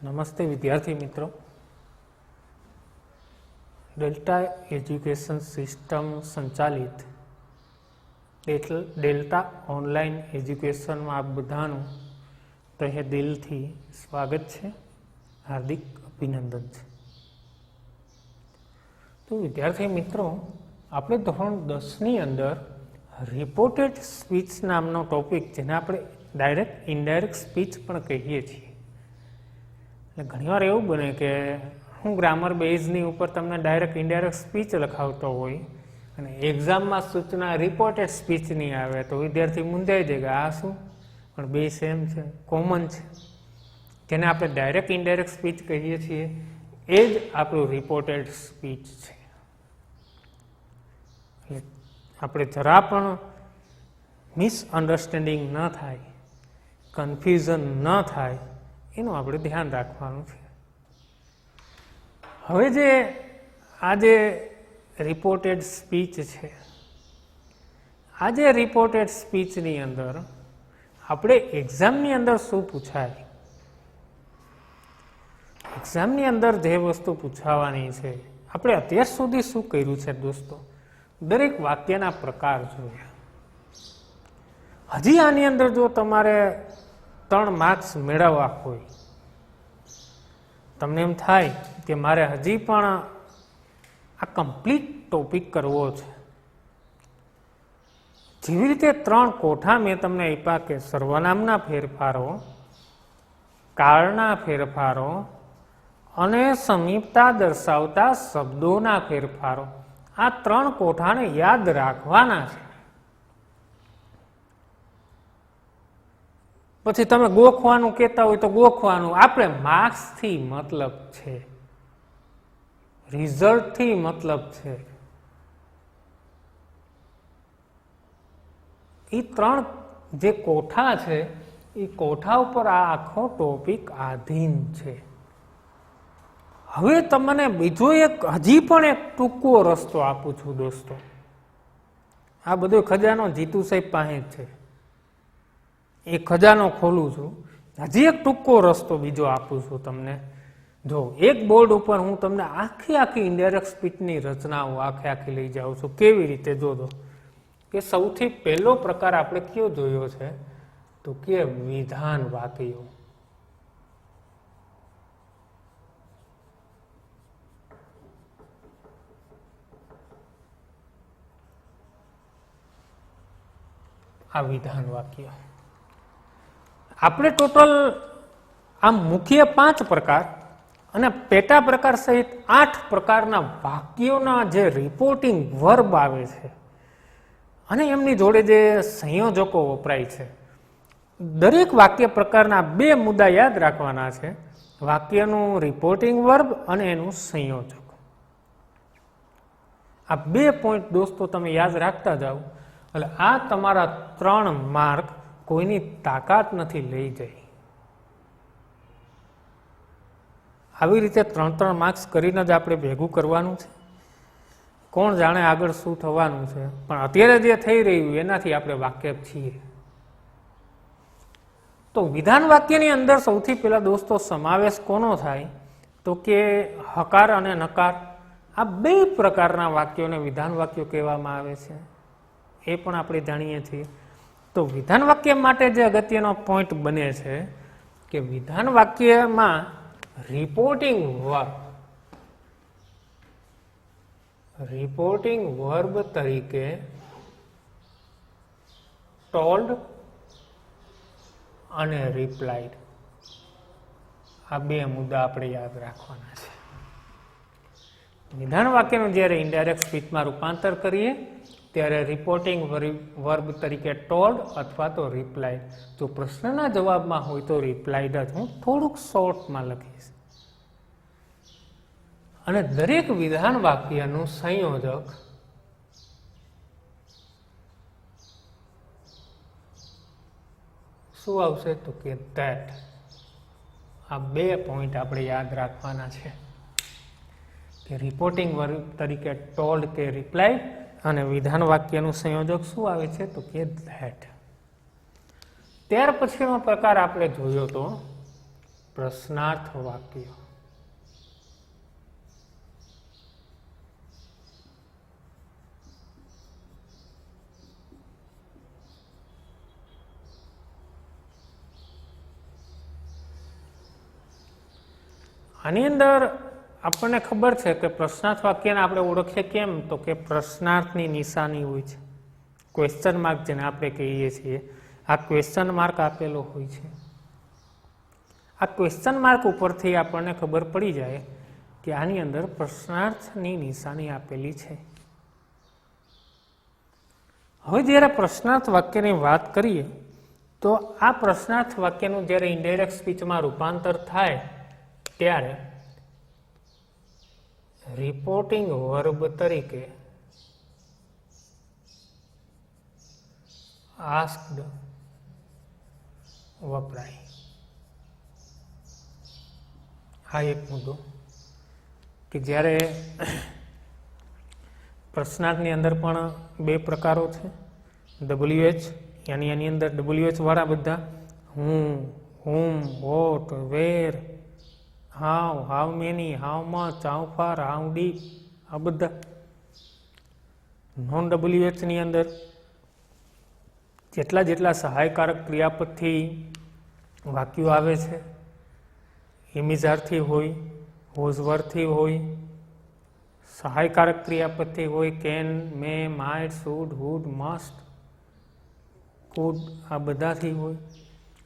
નમસ્તે વિદ્યાર્થી મિત્રો, ડેલ્ટા એજ્યુકેશન સિસ્ટમ સંચાલિત ડેલ્ટા ઓનલાઈન એજ્યુકેશનમાં આપ બધાનું તહે દિલથી સ્વાગત છે, હાર્દિક અભિનંદન છે. તો વિદ્યાર્થી મિત્રો, આપણે ધોરણ 10ની અંદર રિપોર્ટેડ સ્પીચ નામનો ટોપિક, જેને આપણે ડાયરેક્ટ ઇનડાયરેક્ટ સ્પીચ પણ કહીએ છીએ. ઘણીવાર એવું બને કે હું ગ્રામર બેઝની ઉપર તમને ડાયરેક્ટ ઇનડાયરેક્ટ સ્પીચ લખાવતો હોય અને એક્ઝામમાં સૂચના રિપોર્ટેડ સ્પીચની આવે તો વિદ્યાર્થી મૂંઝાઈ જાય કે આ શું, પણ બે સેમ છે, કોમન છે. જેને આપણે ડાયરેક્ટ ઇનડાયરેક્ટ સ્પીચ કહીએ છીએ એ જ આપણું રિપોર્ટેડ સ્પીચ છે. એટલે આપણે જરા પણ મિસઅન્ડરસ્ટેન્ડિંગ ન થાય, કન્ફ્યુઝન ન થાય, એનું આપણે ધ્યાન રાખવાનું છે. હવે આ જે રિપોર્ટેડ સ્પીચ છે, આ જે રિપોર્ટેડ સ્પીચની અંદર આપણે એક્ઝામની અંદર શું પૂછાય, એક્ઝામની અંદર જે વસ્તુ પૂછાવાની છે, આપણે અત્યાર સુધી શું કર્યું છે દોસ્તો, દરેક વાક્યના પ્રકાર જોયા. હજી આની અંદર જો તમારે 3 માર્ક્સ મેળવવા હોય, તમને એમ થાય કે મારે હજી પણ આ કમ્પ્લીટ ટોપિક કરવો છે, જેવી રીતે 3 કોઠા મેં તમને આપ્યા કે સર્વનામના ફેરફારો, કાળના ફેરફારો અને સમીપતા દર્શાવતા શબ્દોના ફેરફારો, આ 3 કોઠાને યાદ રાખવાના છે. પછી તમે ગોખવાનું કહેતા હોય તો ગોખવાનું, આપણે માર્ક્સથી મતલબ છે, રિઝલ્ટથી મતલબ છે. એ 3 જે કોઠા છે એ કોઠા ઉપર આ આખો ટોપિક આધીન છે. હવે તમને બીજો હજી પણ એક ટૂંકો રસ્તો આપું છું દોસ્તો. આ બધો ખજાનો જીતુ સાહેબ પાસે જ છે, એ ખજાનો ખોલું છું. હજી એક ટૂંકો રસ્તો બીજો આપું છું તમને. જો એક બોર્ડ ઉપર હું તમને આખી ઇનડાયરેક્ટ સ્પીચની રચનાઓ આખી લઈ જાઉં છું. કેવી રીતે જોજો કે સૌથી પહેલો પ્રકાર આપણે કયો જોયો છે, તો કે વિધાન વાક્યો. આ વિધાન વાક્ય આપણે ટોટલ આમ મુખ્ય 5 પ્રકાર અને પેટા પ્રકાર સહિત 8 પ્રકારના વાક્યોના જે રિપોર્ટિંગ વર્બ આવે છે અને એમની જોડે જે સંયોજકો વપરાય છે, દરેક વાક્ય પ્રકારના 2 મુદ્દા યાદ રાખવાના છે: વાક્યનું રિપોર્ટિંગ વર્બ અને એનું સંયોજક. આ 2 પોઈન્ટ દોસ્તો તમે યાદ રાખતા જાઓ એટલે આ તમારા 3 માર્ક કોઈની તાકાત નથી લઈ જાય. આવી રીતે 3 માર્ક્સ કરીને જ આપણે ભેગું કરવાનું છે. કોણ જાણે આગળ શું થવાનું છે, પણ અત્યારે જે થઈ રહ્યું એનાથી આપણે વાકેફ છીએ. તો વિધાન વાક્યની અંદર સૌથી પહેલા દોસ્તો સમાવેશ કોનો થાય, તો કે હકાર અને નકાર. આ 2 પ્રકારના વાક્યોને વિધાન વાક્યો કહેવામાં આવે છે, એ પણ આપણે જાણીએ છીએ. તો વિધાન વાક્ય માટે જે અગત્યનો પોઈન્ટ બને છે કે વિધાન વાક્યમાં રિપોર્ટિંગ વર્બ તરીકે ટોલ્ડ અને રિપ્લાઇડ, આ 2 મુદ્દા આપણે યાદ રાખવાના છે. વિધાન વાક્યનું જ્યારે ઇનડાયરેક્ટ સ્પીચમાં રૂપાંતર કરીએ ત્યારે રિપોર્ટિંગ વર્બ તરીકે ટોલ્ડ અથવા તો રિપ્લાઇડ. જો પ્રશ્નના જવાબમાં હોય તો રિપ્લાઇડ જ હું થોડુંક શોર્ટમાં લખીશ. અને દરેક વિધાન વાક્યનું સંયોજક શું આવશે, તો કે ધેટ. આ 2 પોઈન્ટ આપણે યાદ રાખવાના છે કે રિપોર્ટિંગ વર્બ તરીકે ટોલ્ડ કે રિપ્લાઇડ અને વિધાન વાક્યનું સંયોજક શું આવે છે, તો કે ધેટ. ત્યાર પછીનો પ્રકાર આપણે જોયો તો પ્રશ્નાર્થ વાક્ય. આની અંદર આપણને ખબર છે કે પ્રશ્નાર્થ વાક્યને આપણે ઓળખીએ કેમ, તો કે પ્રશ્નાર્થની નિશાની હોય છે, ક્વેશ્ચન માર્ક જેને આપણે કહીએ છીએ. આ ક્વેશ્ચન માર્ક આપેલો હોય છે. આ ક્વેશ્ચન માર્ક ઉપરથી આપણને ખબર પડી જાય કે આની અંદર પ્રશ્નાર્થની નિશાની આપેલી છે. હવે જ્યારે પ્રશ્નાર્થ વાક્યની વાત કરીએ તો આ પ્રશ્નાર્થ વાક્યનું જ્યારે ઇનડાયરેક્ટ સ્પીચમાં રૂપાંતર થાય ત્યારે રિપોર્ટિંગ વર્બ તરીકે આસ્ક્ડ વપરાય. આ એક મુદ્દો કે જ્યારે પ્રશ્નાર્થની અંદર પણ બે પ્રકારો છે. WH યાની એની અંદર WH વાળા બધા હું, whom, what, where, how many, how much, how far, how deep, આ બધા. નોન WH ની અંદર જેટલા સહાયકારક ક્રિયાપદથી વાક્યો આવે છે, ઇમિઝારથી હોય, વોઝવરથી હોય, સહાયકારક ક્રિયાપદથી હોય, can, may, might, should, would, must, could, આ બધાથી હોય,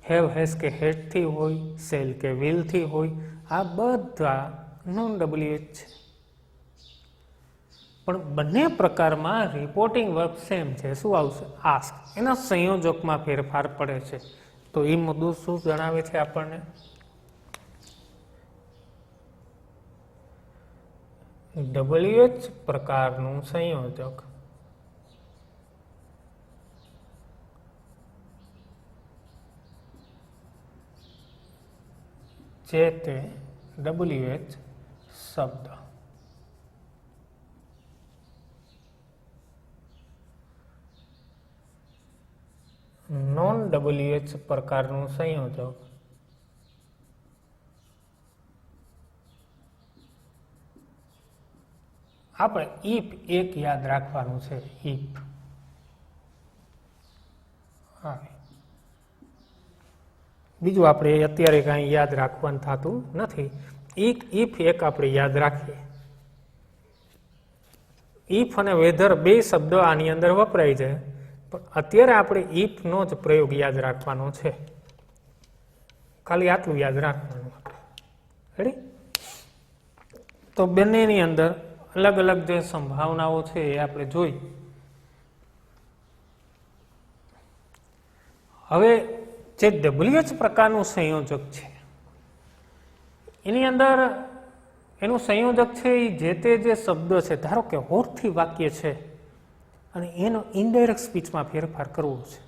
હેવ, હેઝ કે હેડથી હોય, સેલ કે વિલથી હોય. આ બધા નોન WH છે. પણ બંને પ્રકારમાં રિપોર્ટિંગ વર્બ સેમ છે. શું આવશે? આસ્ક. એના સંયોજકમાં ફેરફાર પડે છે. તો એ મુદ્દો શું જણાવે છે આપણને? WH પ્રકારનું સંયોજક જે તે WH શબ્દ નોન WH પ્રકારનું સંયોજક આપણે ઇફ એક યાદ રાખવાનું છે. ઇફ બીજું આપણે અત્યારે કાંઈ યાદ રાખવાનું થતું નથી. ઇફ એક આપણે યાદ રાખીએ. ઇફ અને વેધર બે શબ્દો આની અંદર વપરાય છે, પણ અત્યારે આપણે ઇફનો જ પ્રયોગ યાદ રાખવાનો છે. ખાલી આટલું યાદ રાખવાનું. રેડી? તો બંનેની અંદર અલગ અલગ જે સંભાવનાઓ છે એ આપણે જોઈ. હવે જે WH પ્રકારનું સંયોજક છે એની અંદર એનું સંયોજક છે એ જે તે જે શબ્દ છે, ધારો કે હોઠથી વાક્ય છે અને એનો ઇનડાયરેક્ટ સ્પીચમાં ફેરફાર કરવો છે,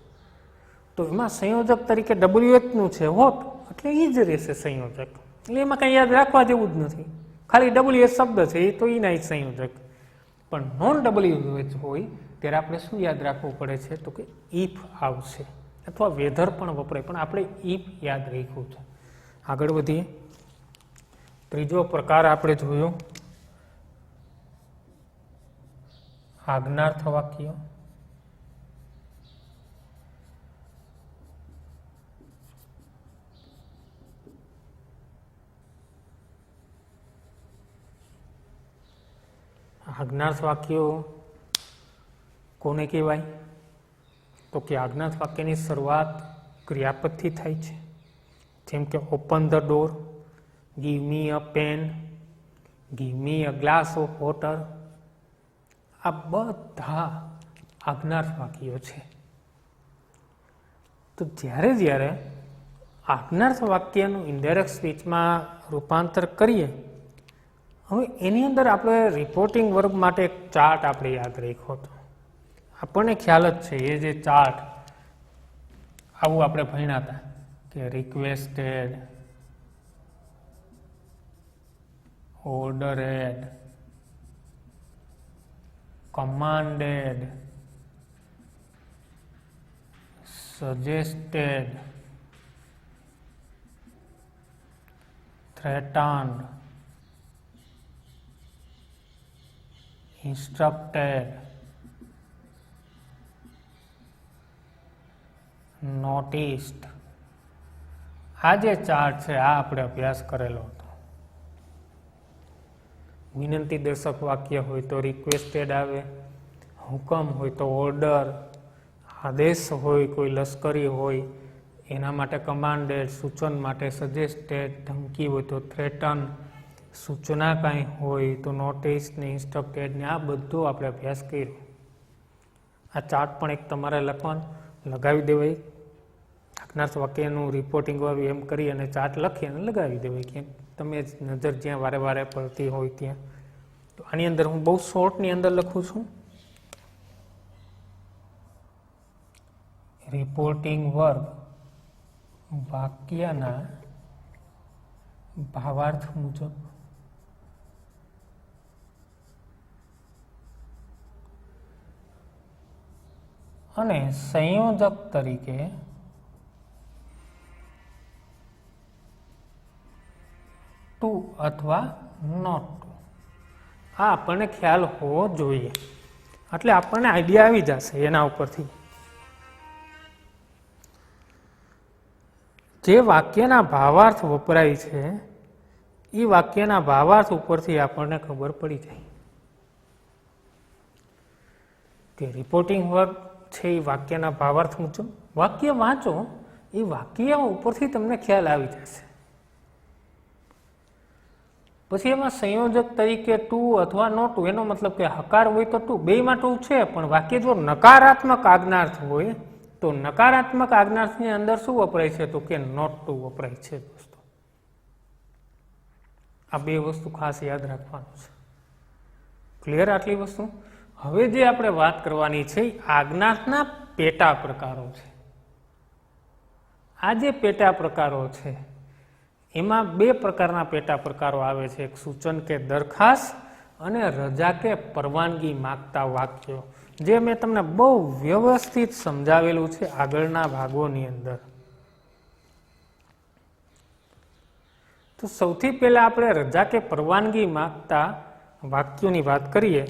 તો એમાં સંયોજક તરીકે WH નું છે હોટ, એટલે એ જ રહેશે સંયોજક. એટલે એમાં કંઈ યાદ રાખવા જેવું જ નથી. ખાલી WH શબ્દ છે એ તો એના જ સંયોજક. પણ નોન WH હોય ત્યારે આપણે શું યાદ રાખવું પડે છે? તો કે ઇફ આવશે, અથવા વેધર પણ વપરાય, પણ આપણે ઇફ યાદ રાખ્યું છે. આગળ વધીએ. ત્રીજો પ્રકાર આપણે જોયો આજ્ઞાર્થ વાક્ય. આજ્ઞાર્થ વાક્યો કોને કહેવાય? તો કે આજ્ઞાર્થ વાક્યની શરૂઆત ક્રિયાપદથી થાય છે. જેમ કે open the door, give me a pen, give me a glass of water. આ બધા આજ્ઞાર્થ વાક્યો છે. તો જ્યારે આજ્ઞાર્થ વાક્યનું ઇનડાયરેક્ટ સ્પીચમાં રૂપાંતર કરીએ, હવે એની અંદર આપણે રિપોર્ટિંગ વર્બ માટે એક ચાર્ટ આપણે યાદ રાખ્યો હતો. આપણને ખ્યાલ જ છે એ જે ચાર્ટ આવું આપણે ભણ્યા હતા કે requested, ઓર્ડરેડ, commanded, suggested, threatened, instructed, noticed. આ જે ચાર્ટ છે આ આપણે અભ્યાસ કરેલો હતો. વિનંતી દર્શક વાક્ય હોય તો રિક્વેસ્ટેડ આવે, હુકમ હોય તો ઓર્ડર, આદેશ હોય કોઈ લશ્કરી હોય એના માટે કમાન્ડેડ, સૂચન માટે સજેસ્ટેડ, ધમકી હોય તો થ્રેટન, સૂચના કાંઈ હોય તો નોટિસ ને ઇન્સ્ટ્રક્ટેડ ને આ બધું આપણે અભ્યાસ કર્યો. આ ચાર્ટ પણ એક તમારે લગાવી દેવાય, આજ્ઞાર્થ વાક્યનું રિપોર્ટિંગ વાળું એમ કરી અને ચાર્ટ લખી અને લગાવી દેવાય કે તમે નજર જ્યાં વારે વારે પડતી હોય ત્યાં. તો આની અંદર હું બહુ શોર્ટની અંદર લખું છું. રિપોર્ટિંગ વર્બ વાક્યના ભાવાર્થ મુજબ અને સંયોજક તરીકે ટુ અથવા નોટ ટુ. આ આપણને ખ્યાલ હોવો જોઈએ, એટલે આપણને આઈડિયા આવી જશે એના ઉપરથી. જે વાક્યના ભાવાર્થ વપરાય છે એ વાક્યના ભાવાર્થ ઉપરથી આપણને ખબર પડી જાય કે રિપોર્ટિંગ વર્બ છે એ વાક્યના ભાવાર્થ મુજબ. વાક્ય વાંચો એ વાક્ય ઉપરથી તમને ખ્યાલ આવી જશે. પછી એમાં સંયોજક તરીકે ટુ અથવા નો ટુ, એનો મતલબ કે હકાર હોય તો ટુ, બેયમાં ટુ છે, પણ વાક્ય જો નકારાત્મક આજ્ઞાર્થ હોય તો નકારાત્મક આજ્ઞાર્થની અંદર શું વપરાય છે તો કે નોટ ટુ વપરાય છે. દોસ્તો આ બે વસ્તુ ખાસ યાદ રાખવાનું છે. ક્લિયર આટલી વસ્તુ? હવે જે આપણે વાત કરવાની છે આજ્ઞાર્થના પેટા પ્રકારો છે. આ જે પેટા પ્રકારો છે એમાં બે પ્રકારના પેટા પ્રકારો આવે છે, એક સૂચન કે દરખાસ્ત અને રજા કે પરવાનગી માંગતા વાક્યો, જે મેં તમને બહુ વ્યવસ્થિત સમજાવેલું છે આગળના ભાગોની અંદર. તો સૌથી પહેલા આપણે રજા કે પરવાનગી માંગતા વાક્યોની વાત કરીએ.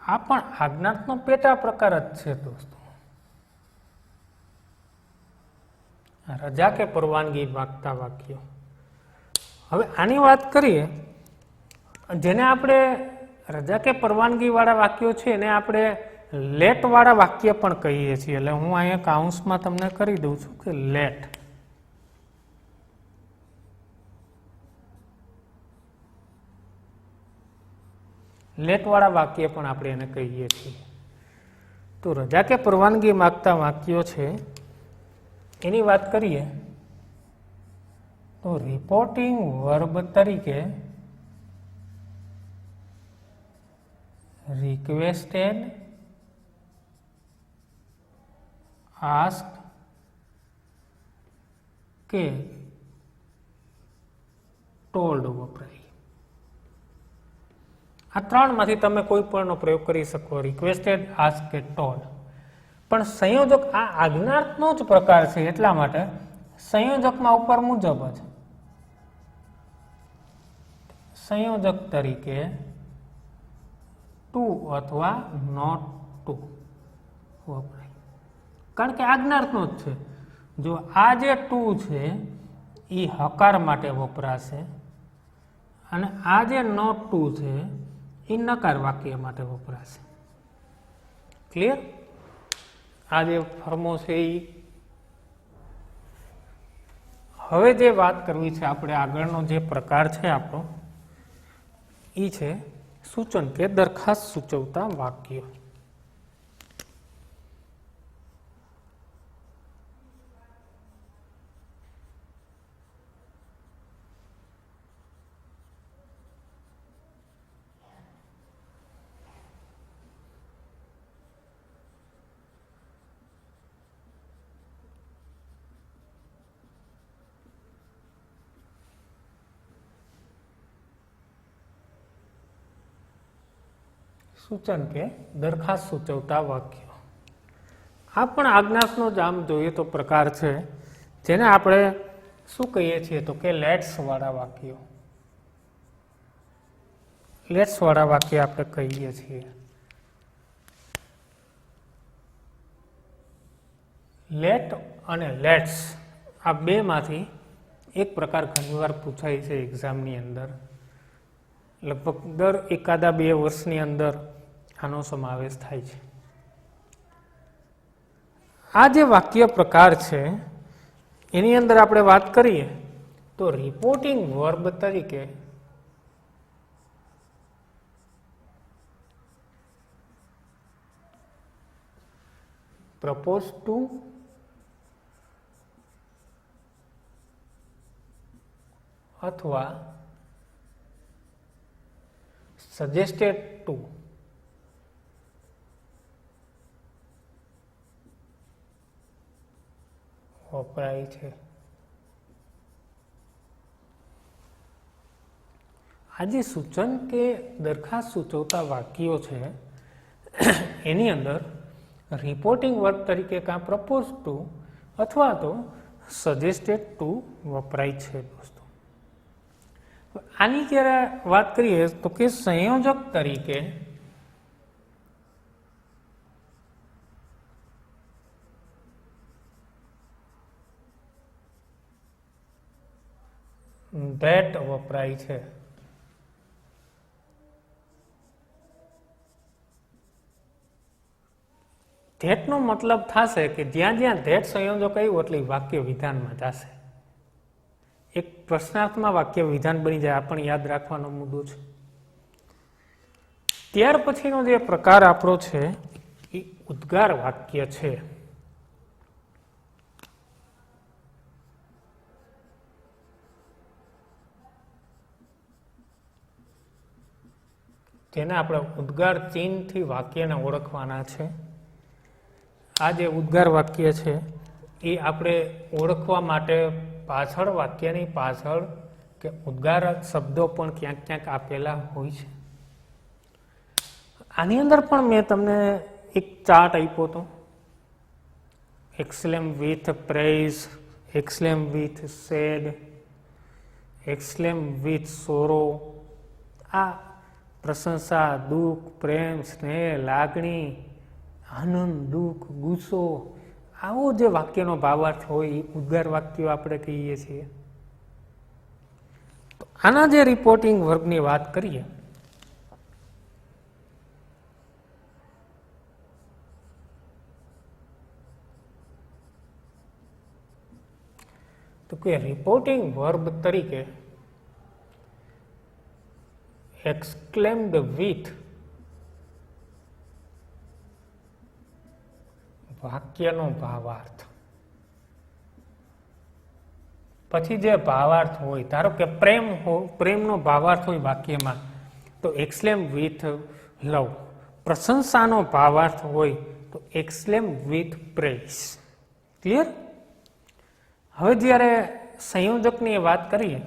આ પણ આજ્ઞાર્થનો પેટા પ્રકાર જ છે દોસ્તો. રજા કે પરવાનગી માંગતા વાક્યો. હવે આની વાત કરીએ, જેને આપણે રજા કે પરવાનગી વાળા વાક્યો છે એને આપણે લેટ વાળા વાક્ય પણ કહીએ છીએ. એટલે હું અહીંયા કાઉન્સમાં તમને કરી દઉં છું કે લેટ. લેટ વાળા વાક્ય પણ આપણે એને કહીએ છીએ. તો રજા કે પરવાનગી માંગતા વાક્યો છે એની વાત કરીએ તો રિપોર્ટિંગ વર્બ તરીકે રિક્વેસ્ટેડ, આસ્ક કે ટોલ્ડ વપરાય. આ ત્રણમાંથી તમે કોઈ પણનો પ્રયોગ કરી શકો, રિક્વેસ્ટેડ, આસ્ક કે ટોલ્ડ. પણ સંયોજક આ આજ્ઞાર્થનો જ પ્રકાર છે એટલા માટે સંયોજકમાં ઉપર મુજબ જ સંયોજક તરીકે ટુ અથવા નોટ ટુ વપરાય, કારણ કે આજ્ઞાર્થનો જ છે. જો આ જે ટુ છે એ હકાર માટે વપરાશે અને આ જે નોટ ટુ છે એ નકાર વાક્ય માટે વપરાશે. ક્લિયર? આ જે ફર્મો છે એ હવે જે વાત કરવી છે આપણે આગળનો જે પ્રકાર છે આપણો એ છે સૂચન કે દરખાસ્ત સૂચવતા વાક્યો. સૂચન કે દરખાસ્ત સૂચવતા વાક્યો. આ પણ આજ્ઞાસનો જ આમ જોઈએ તો પ્રકાર છે, જેને આપણે શું કહીએ છીએ તો કે લેટ્સ વાળા વાક્યો. લેટ્સ વાળા વાક્ય આપણે કહીએ છીએ. લેટ અને લેટ્સ આ બે માંથી એક પ્રકાર ઘણીવાર પૂછાય છે એક્ઝામની અંદર. લગભગ દર એકાદા 2 વર્ષની અંદર આનો સમાવેશ થાય છે. આ જે વાક્ય પ્રકાર છે એની અંદર આપણે વાત કરીએ તો રિપોર્ટિંગ વર્બ તરીકે પ્રપોઝ ટુ અથવા સજેસ્ટેડ ટુ વપરાય છે. આ જે સૂચન કે દરખાસ્ત સૂચવતા વાક્યો છે એની અંદર રિપોર્ટિંગ વર્બ તરીકે કાં પ્રપોઝ ટુ અથવા તો સજેસ્ટેડ ટુ વપરાય છે દોસ્તો. આની જ્યારે વાત કરીએ તો કે સંયોજક તરીકે ધેટ વપરાય છે. ધેટનો મતલબ થશે કે જ્યાં જ્યાં ધેટ સંયોજક આવ્યું એટલે વાક્ય વિધાનમાં જશે. એક પ્રશ્નાર્થમાં વાક્ય વિધાન બની જાય, આ પણ યાદ રાખવાનો મુદ્દો છે. ત્યાર પછીનો જે પ્રકાર આપણો છે એ ઉદ્ગાર વાક્ય છે. જેને આપણે ઉદ્ગાર ચિહ્નથી વાક્યને ઓળખવાના છે. આ જે ઉદ્ગાર વાક્ય છે એ આપણે ઓળખવા માટે પાછળ વાક્યની પાછળ કે ઉદ્ગાર શબ્દો પણ ક્યાંક ક્યાંક આપેલા હોય છે. આની અંદર પણ મેં તમને એક ચાર્ટ આપ્યો હતો. Exclaim with praise, exclaim with sad, exclaim with sorrow. આ પ્રશંસા, દુઃખ, પ્રેમ, સ્નેહ, લાગણી, આનંદ, દુઃખ, ગુસ્સો, આવો જે વાક્યનો ભાવાર્થ હોય એ ઉદ્ગાર વાક્યો આપણે કહીએ છીએ. તો આના જે રિપોર્ટિંગ વર્બની વાત કરીએ તો કે રિપોર્ટિંગ વર્બ તરીકે એક્સક્લેમ્ડ વિથ વાક્યનો ભાવાર્થ. પછી જે ભાવાર્થ હોય, ધારો કે પ્રેમનો ભાવાર્થ હોય વાક્યમાં તો એક્સલેમ વિથ લવ. પ્રશંસાનો ભાવાર્થ હોય તો એક્સલેમ વિથ પ્રેઝ. ક્લિયર? હવે જ્યારે સંયોજકની વાત કરીએ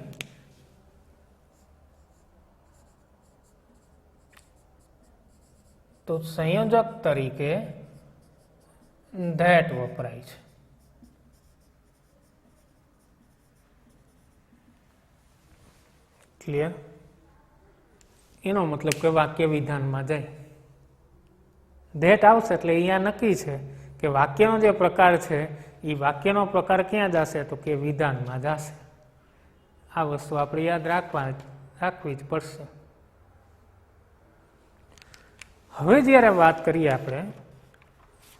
તો સંયોજક તરીકે ધેટ વપરાય છે. ક્લિયર? એનો મતલબ કે વાક્ય વિધાનમાં જાય. ધેટ આવશે એટલે અહીંયા નક્કી છે કે વાક્યનો જે પ્રકાર છે એ વાક્યનો પ્રકાર ક્યાં જશે તો કે વિધાનમાં જશે. આ વસ્તુ આપણે યાદ રાખવી જ પડશે. હવે જ્યારે વાત કરીએ આપણે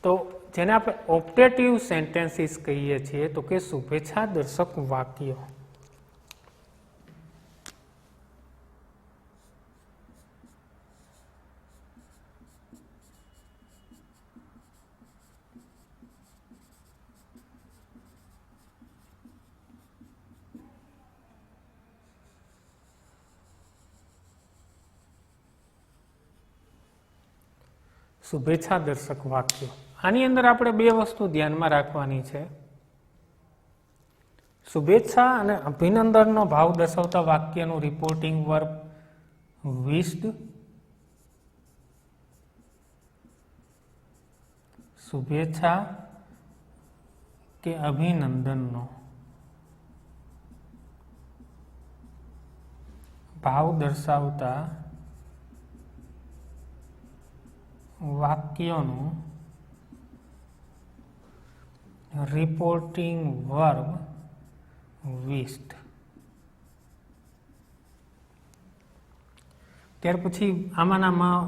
તો જેને આપણે ઓપ્ટેટિવ સેન્ટેન્સીસ કહીએ છીએ તો કે શુભેચ્છા દર્શક વાક્યો. શુભેચ્છા દર્શક વાક્યો. આની અંદર આપણે બે વસ્તુ ધ્યાનમાં રાખવાની છે. શુભેચ્છા અને અભિનંદનનો ભાવ દર્શાવતા વાક્યનું રિપોર્ટિંગ વર્બ વિશ્ડ શુભેચ્છા કે અભિનંદનનો ભાવ દર્શાવતા વાક્યોનું રિપોર્ટિંગ વર્બ વિશ્ડ. ત્યાર પછી આમાંનામાં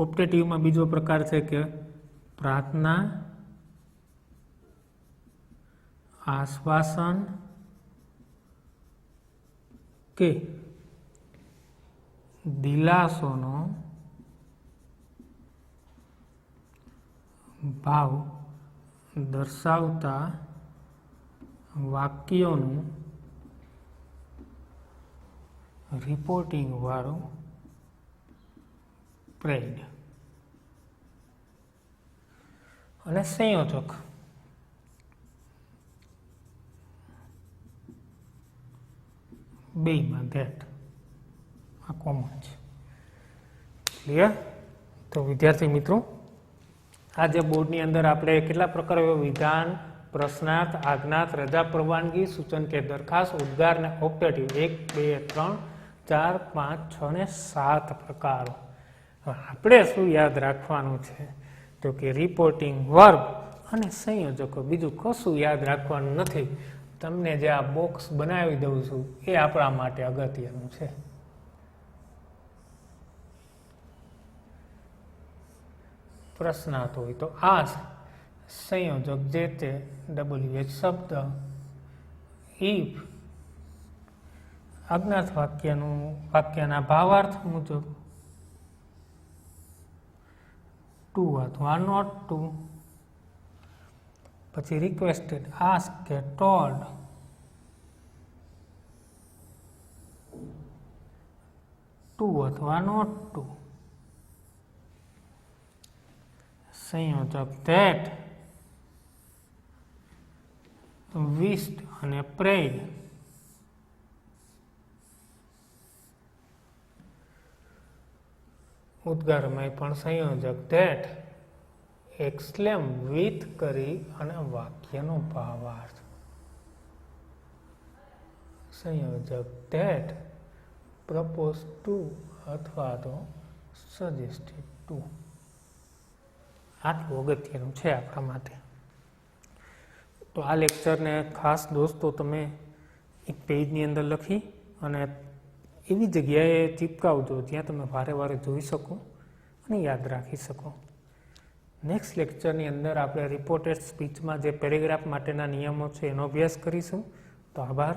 ઓપ્ટેટિવમાં બીજો પ્રકાર છે કે પ્રાર્થના, આશ્વાસન કે દિલાસોનો ભાવ દર્શાવતા વાક્યોનું રિપોર્ટિંગ વાળું પ્રેડ. અને સંયોજક બેમાં ધેટ આ કોમન છે. ક્લિયર? તો વિદ્યાર્થી મિત્રો, આજે બોર્ડની અંદર આપણે કેટલા પ્રકાર વિધાન, પ્રશ્નાર્થ, આજ્ઞાત, રજા પરવાનગી, સૂચન કે દરખાસ્ત, ઉદ્ગાર ને ઓપ્ટેટિવ 1, 2, 3, 4, 5, 6 ને 7 પ્રકારો. આપણે શું યાદ રાખવાનું છે તો કે રિપોર્ટિંગ વર્બ અને સંયોજકો, બીજું કશું યાદ રાખવાનું નથી. તમને જે આ બોક્સ બનાવી દઉં છું એ આપણા માટે અગત્યનું છે. પ્રશ્નાર્થ હોય તો આ સંયોજક જે તે WH શબ્દ, ઇફ અજ્ઞાત વાક્યના ભાવાર્થ મુજબ, ટુ અથવા નોટ ટુ, પછી રિક્વેસ્ટેડ, આસ્ક કે ટોલ્ડ, ટુ અથવા નોટ ટુ, સંયોજક ધેટ, વિશ્ડ અને પ્રેડ. ઉદ્ગારમાં પણ સંયોજક ધેટ, એક્સક્લેમ વિથ કરી અને વાક્યનો ભાવાર્થ. સંયોજક ધેટ, પ્રપોઝ ટુ અથવા તો સજેસ્ટેડ ટુ. આટલું અગત્યનું છે આપણા માટે. તો આ લેક્ચરને ખાસ દોસ્તો તમે એક પેજની અંદર લખી અને એવી જગ્યાએ ચીપકાવજો જ્યાં તમે વારે વારે જોઈ શકો અને યાદ રાખી શકો. નેક્સ્ટ લેક્ચરની અંદર આપણે રિપોર્ટેડ સ્પીચમાં જે પેરેગ્રાફ માટેના નિયમો છે એનો અભ્યાસ કરીશું. તો આભાર.